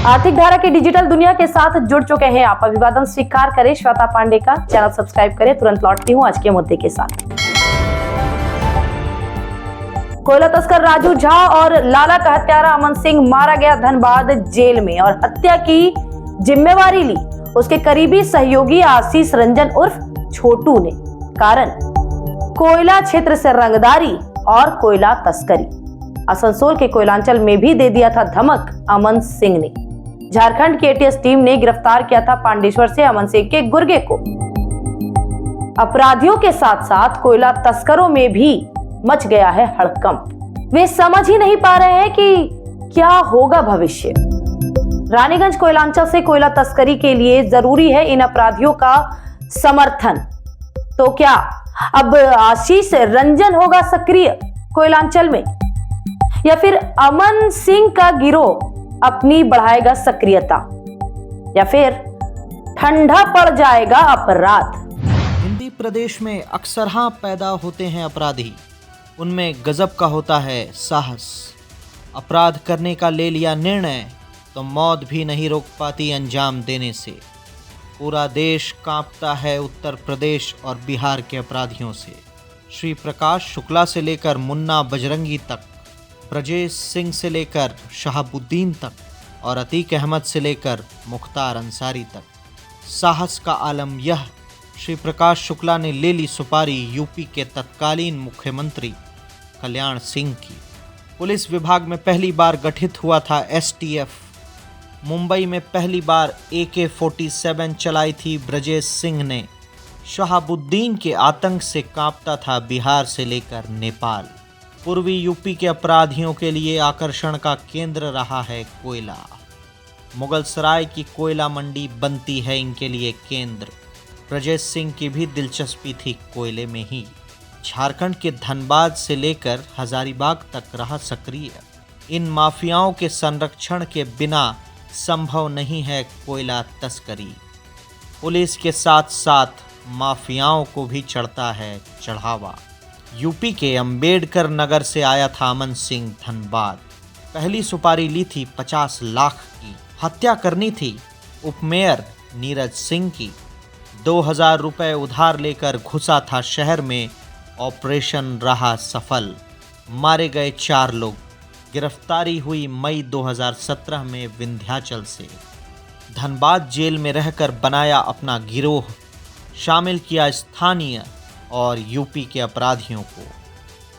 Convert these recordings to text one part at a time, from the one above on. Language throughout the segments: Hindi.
आर्थिक धारा की डिजिटल दुनिया के साथ जुड़ चुके हैं आप। अभिवादन स्वीकार करें श्वेता पांडे का, चैनल सब्सक्राइब करें। तुरंत लौटती हूँ आज के मुद्दे के साथ। कोयला तस्कर राजू झा और लाला का हत्यारा अमन सिंह मारा गया धनबाद जेल में और हत्या की जिम्मेवारी ली उसके करीबी सहयोगी आशीष रंजन उर्फ छोटू ने। कारण कोयला क्षेत्र से रंगदारी और कोयला तस्करी। आसनसोल के कोयलांचल में भी दे दिया था धमक अमन सिंह ने। झारखंड की एटीएस टीम ने गिरफ्तार किया था पांडेश्वर से अमन सिंह के गुर्गे को। अपराधियों के साथ साथ कोयला तस्करों में भी मच गया है हड़कंप। वे समझ ही नहीं पा रहे हैं कि क्या होगा भविष्य। रानीगंज कोयलांचल से कोयला तस्करी के लिए जरूरी है इन अपराधियों का समर्थन। तो क्या अब आशीष रंजन होगा सक्रिय कोयलांचल में, या फिर अमन सिंह का गिरोह अपनी बढ़ाएगा सक्रियता, या फिर ठंडा पड़ जाएगा अपराध? हिंदी प्रदेश में अक्सर पैदा होते हैं अपराधी, उनमें गजब का होता है साहस। अपराध करने का ले लिया निर्णय तो मौत भी नहीं रोक पाती अंजाम देने से। पूरा देश कांपता है उत्तर प्रदेश और बिहार के अपराधियों से। श्री प्रकाश शुक्ला से लेकर मुन्ना बजरंगी तक, ब्रजेश सिंह से लेकर शहाबुद्दीन तक और अतीक अहमद से लेकर मुख्तार अंसारी तक। साहस का आलम यह, श्री प्रकाश शुक्ला ने ले ली सुपारी यूपी के तत्कालीन मुख्यमंत्री कल्याण सिंह की। पुलिस विभाग में पहली बार गठित हुआ था एसटीएफ। मुंबई में पहली बार AK-47 चलाई थी ब्रजेश सिंह ने। शहाबुद्दीन के आतंक से कांपता था बिहार से लेकर नेपाल। पूर्वी यूपी के अपराधियों के लिए आकर्षण का केंद्र रहा है कोयला। मुगलसराय की कोयला मंडी बनती है इनके लिए केंद्र। ब्रजेश सिंह की भी दिलचस्पी थी कोयले में ही। झारखंड के धनबाद से लेकर हजारीबाग तक रहा सक्रिय। इन माफियाओं के संरक्षण के बिना संभव नहीं है कोयला तस्करी। पुलिस के साथ साथ माफियाओं को भी चढ़ता है चढ़ावा। यूपी के अंबेडकर नगर से आया था अमन सिंह धनबाद। पहली सुपारी ली थी 50 लाख की। हत्या करनी थी उपमेयर नीरज सिंह की। 2000 रुपए उधार लेकर घुसा था शहर में। ऑपरेशन रहा सफल। मारे गए 4 लोग। गिरफ्तारी हुई मई 2017 में विंध्याचल से। धनबाद जेल में रहकर बनाया अपना गिरोह। शामिल किया स्थानीय और यूपी के अपराधियों को।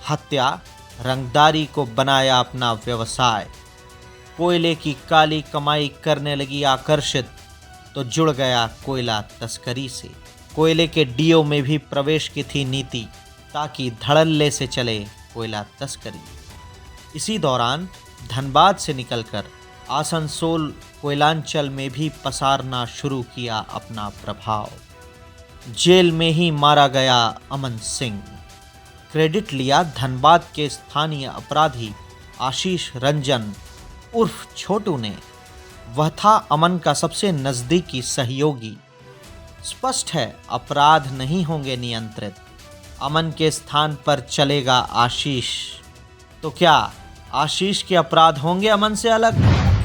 हत्या रंगदारी को बनाया अपना व्यवसाय। कोयले की काली कमाई करने लगी आकर्षित तो जुड़ गया कोयला तस्करी से। कोयले के डीओ में भी प्रवेश की थी नीति ताकि धड़ल्ले से चले कोयला तस्करी। इसी दौरान धनबाद से निकलकर आसनसोल कोयलांचल में भी पसारना शुरू किया अपना प्रभाव। जेल में ही मारा गया अमन सिंह। क्रेडिट लिया धनबाद के स्थानीय अपराधी आशीष रंजन उर्फ छोटू ने। वह था अमन का सबसे नज़दीकी सहयोगी। स्पष्ट है अपराध नहीं होंगे नियंत्रित। अमन के स्थान पर चलेगा आशीष। तो क्या आशीष के अपराध होंगे अमन से अलग?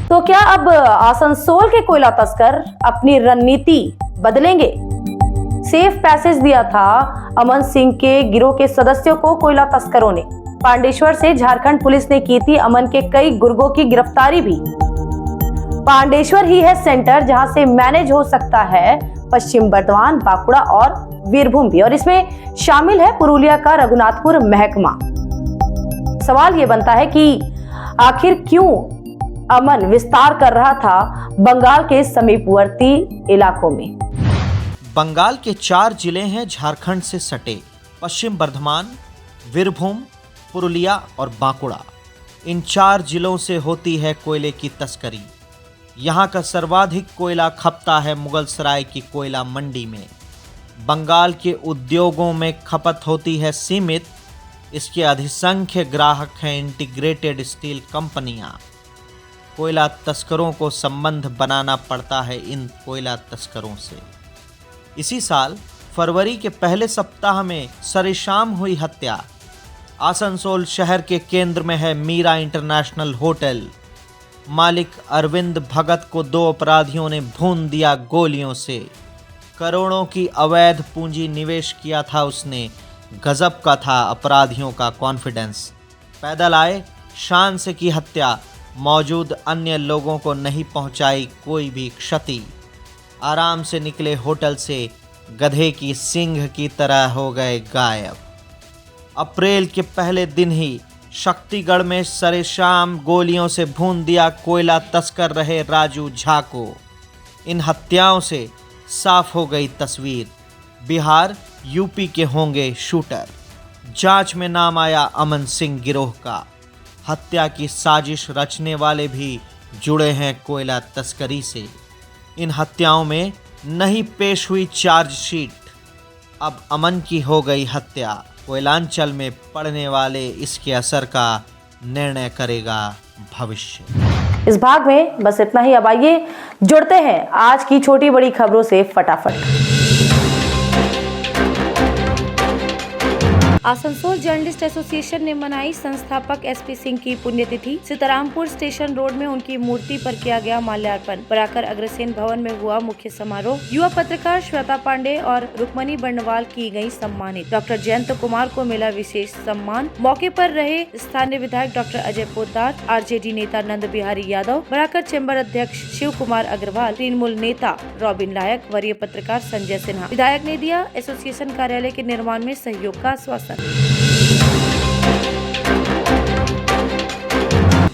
तो क्या अब आसनसोल के कोयला तस्कर अपनी रणनीति बदलेंगे? सेफ पैसेज दिया था अमन सिंह के गिरोह के सदस्यों को कोयला तस्करों ने। पांडेश्वर से झारखंड पुलिस ने की थी अमन के कई गुर्गों की गिरफ्तारी भी। पांडेश्वर ही है सेंटर जहां से मैनेज हो सकता है पश्चिम बर्धमान, बांकुड़ा और वीरभूम भी, और इसमें शामिल है पुरुलिया का रघुनाथपुर महकमा। सवाल ये बनता है कि आखिर क्यों अमन विस्तार कर रहा था बंगाल के समीपवर्ती इलाकों में? बंगाल के 4 जिले हैं झारखंड से सटे: पश्चिम बर्धमान, वीरभूम, पुरुलिया और बांकुड़ा। इन 4 जिलों से होती है कोयले की तस्करी। यहाँ का सर्वाधिक कोयला खपता है मुगलसराय की कोयला मंडी में। बंगाल के उद्योगों में खपत होती है सीमित। इसके अधिसंख्य ग्राहक हैं इंटीग्रेटेड स्टील कंपनियां। कोयला तस्करों को संबंध बनाना पड़ता है इन कोयला तस्करों से। इसी साल फरवरी के पहले सप्ताह में सरेशाम हुई हत्या। आसनसोल शहर के केंद्र में है मीरा इंटरनेशनल होटल। मालिक अरविंद भगत को 2 अपराधियों ने भून दिया गोलियों से। करोड़ों की अवैध पूंजी निवेश किया था उसने। गजब का था अपराधियों का कॉन्फिडेंस। पैदल आए, शान से की हत्या, मौजूद अन्य लोगों को नहीं पहुंचाई कोई भी क्षति। आराम से निकले होटल से, गधे की सींग की तरह हो गए गायब। अप्रैल के पहले दिन ही शक्तिगढ़ में सरेशाम गोलियों से भून दिया कोयला तस्कर रहे राजू झा को। इन हत्याओं से साफ हो गई तस्वीर, बिहार यूपी के होंगे शूटर। जांच में नाम आया अमन सिंह गिरोह का। हत्या की साजिश रचने वाले भी जुड़े हैं कोयला तस्करी से। इन हत्याओं में नहीं पेश हुई चार्जशीट, अब अमन की हो गई हत्या। कोयलांचल में पड़ने वाले इसके असर का निर्णय करेगा भविष्य। इस भाग में बस इतना ही। अब आइए जुड़ते हैं आज की छोटी बड़ी खबरों से फटाफट। आसनसोल जर्नलिस्ट एसोसिएशन ने मनाई संस्थापक एसपी सिंह की पुण्यतिथि। सीतारामपुर स्टेशन रोड में उनकी मूर्ति पर किया गया माल्यार्पण। बराकर अग्रसेन भवन में हुआ मुख्य समारोह। युवा पत्रकार श्वेता पांडे और रुक्मणी बर्णवाल की गई सम्मानित। डॉक्टर जयंत कुमार को मिला विशेष सम्मान। मौके पर रहे स्थानीय विधायक डॉक्टर अजय पोद्दार, आरजेडी नेता नंद बिहारी यादव, बराकर चैम्बर अध्यक्ष शिव कुमार अग्रवाल, तृणमूल नेता रॉबिन लायक, वरीय पत्रकार संजय सिन्हा। विधायक ने दिया एसोसिएशन कार्यालय के निर्माण में सहयोग का आश्वासन।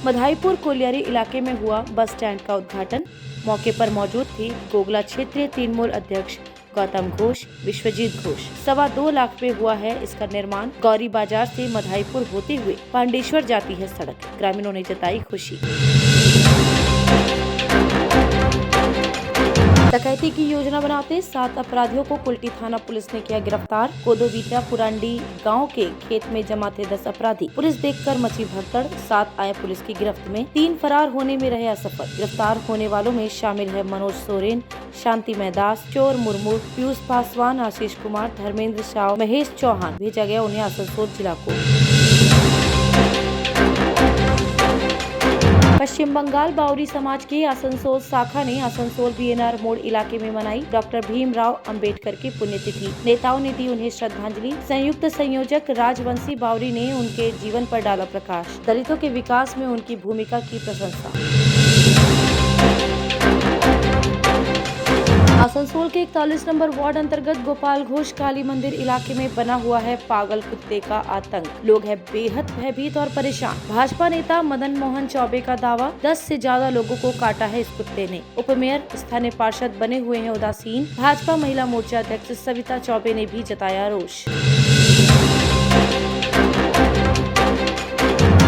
मधाईपुर कोलियारी इलाके में हुआ बस स्टैंड का उद्घाटन। मौके पर मौजूद थे गोगला क्षेत्रीय तृणमूल अध्यक्ष गौतम घोष, विश्वजीत घोष। 2.25 लाख में हुआ है इसका निर्माण। गौरी बाजार से मधाईपुर होते हुए पांडेश्वर जाती है सड़क। ग्रामीणों ने जताई खुशी। डकैती की योजना बनाते 7 अपराधियों को कुल्टी थाना पुलिस ने किया गिरफ्तार। कोदोविटा पुरांडी गांव के खेत में जमा थे 10 अपराधी। पुलिस देखकर मची भगदड़। 7 आए पुलिस की गिरफ्त में। 3 फरार होने में रहे असफल। गिरफ्तार होने वालों में शामिल है मनोज सोरेन, शांतिमय दास, चोर मुर्मू, पीयूष पासवान, आशीष कुमार, धर्मेंद्र शाह, महेश चौहान। भेजा गया उन्हें आसनसोल जिला को। पश्चिम बंगाल बाउरी समाज की आसनसोल शाखा ने आसनसोल बीएनआर मोड़ इलाके में मनाई डॉक्टर भीमराव अंबेडकर की पुण्यतिथि। नेताओं ने दी उन्हें श्रद्धांजलि। संयुक्त संयोजक राजवंशी बाउरी ने उनके जीवन पर डाला प्रकाश। दलितों के विकास में उनकी भूमिका की प्रशंसा। आसनसोल के 41 नंबर वार्ड अंतर्गत गोपाल घोष काली मंदिर इलाके में बना हुआ है पागल कुत्ते का आतंक। लोग हैं बेहद भयभीत और परेशान। भाजपा नेता मदन मोहन चौबे का दावा, 10 से ज्यादा लोगों को काटा है इस कुत्ते ने। उपमेयर स्थानीय पार्षद बने हुए हैं उदासीन। भाजपा महिला मोर्चा अध्यक्ष सविता चौबे ने भी जताया रोष।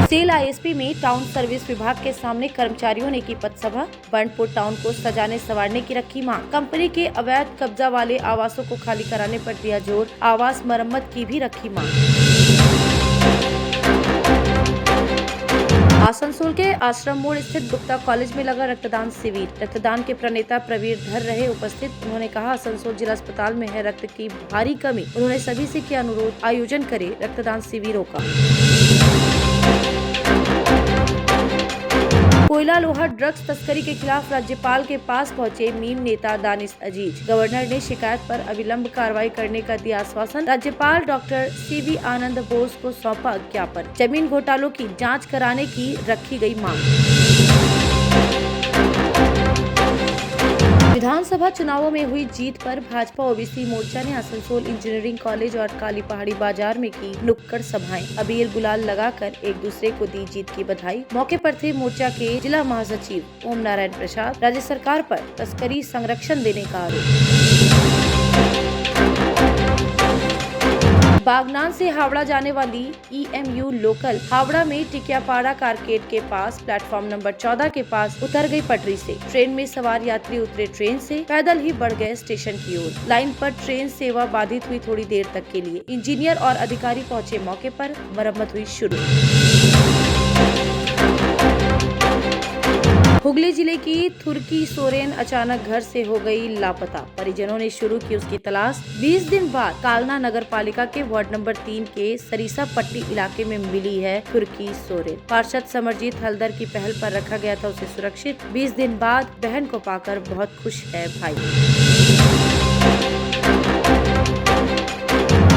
सेल आईएसपी में टाउन सर्विस विभाग के सामने कर्मचारियों ने की पथसभा। बर्नपुर टाउन को सजाने संवारने की रखी मांग। कंपनी के अवैध कब्जा वाले आवासों को खाली कराने पर दिया जोर। आवास मरम्मत की भी रखी मांग। आसनसोल के आश्रम मोड़ स्थित गुप्ता कॉलेज में लगा रक्तदान शिविर। रक्तदान के प्रणेता प्रवीर धर रहे उपस्थित। उन्होंने कहा आसनसोल जिला अस्पताल में है रक्त की भारी कमी। उन्होंने सभी से किया अनुरोध, आयोजन करे रक्तदान शिविरों का। कोयला लोहा ड्रग्स तस्करी के खिलाफ राज्यपाल के पास पहुंचे मीम नेता दानिश अजीज। गवर्नर ने शिकायत पर अविलंब कार्रवाई करने का दिया आश्वासन। राज्यपाल डॉक्टर सीवी आनंद बोस को सौंपा ज्ञापन। जमीन घोटालों की जांच कराने की रखी गई मांग। विधानसभा चुनावों में हुई जीत पर भाजपा ओबीसी मोर्चा ने आसनसोल इंजीनियरिंग कॉलेज और काली पहाड़ी बाजार में की नुक्कड़ सभाएं। अबीर गुलाल लगाकर एक दूसरे को दी जीत की बधाई। मौके पर थे मोर्चा के जिला महासचिव ओम नारायण प्रसाद। राज्य सरकार पर तस्करी संरक्षण देने का आरोप। बागनान से हावड़ा जाने वाली ईएमयू लोकल हावड़ा में टिकियापाड़ा कारकेड के पास प्लेटफॉर्म नंबर 14 के पास उतर गई पटरी से। ट्रेन में सवार यात्री उतरे ट्रेन से, पैदल ही बढ़ गए स्टेशन की ओर। लाइन पर ट्रेन सेवा बाधित हुई थोड़ी देर तक के लिए। इंजीनियर और अधिकारी पहुंचे मौके पर, मरम्मत हुई शुरू। हुगली जिले की थुर्की सोरेन अचानक घर से हो गई लापता। परिजनों ने शुरू की उसकी तलाश। 20 दिन बाद कालना नगर पालिका के वार्ड नंबर 3 के सरीसा पट्टी इलाके में मिली है थुर्की सोरेन। पार्षद समरजीत हलदर की पहल पर रखा गया था उसे सुरक्षित। 20 दिन बाद बहन को पाकर बहुत खुश है भाई।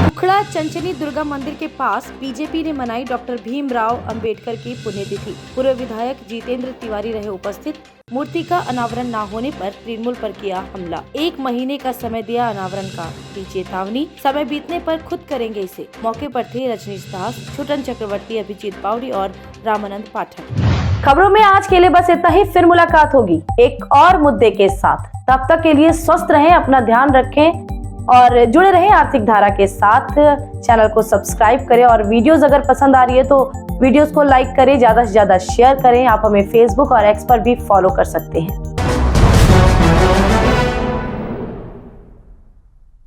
उखड़ा चंचली दुर्गा मंदिर के पास बीजेपी ने मनाई डॉक्टर भीमराव अंबेडकर की पुण्यतिथि। पूर्व विधायक जितेंद्र तिवारी रहे उपस्थित। मूर्ति का अनावरण न होने पर तृणमूल पर किया हमला। 1 महीने का समय दिया अनावरण का, दी चेतावनी, समय बीतने पर खुद करेंगे इसे। मौके पर थे रजनीश दास, छुटन चक्रवर्ती, अभिजीत बावरी और रामानंद पाठक। खबरों में आज के लिए बस इतना ही। फिर मुलाकात होगी एक और मुद्दे के साथ। तब तक के लिए स्वस्थ रहें, अपना ध्यान रखें और जुड़े रहें आर्थिक धारा के साथ। चैनल को सब्सक्राइब करें और वीडियोस अगर पसंद आ रही है तो वीडियोस को लाइक करें, ज्यादा से ज्यादा शेयर करें। आप हमें फेसबुक और एक्स पर भी फॉलो कर सकते हैं।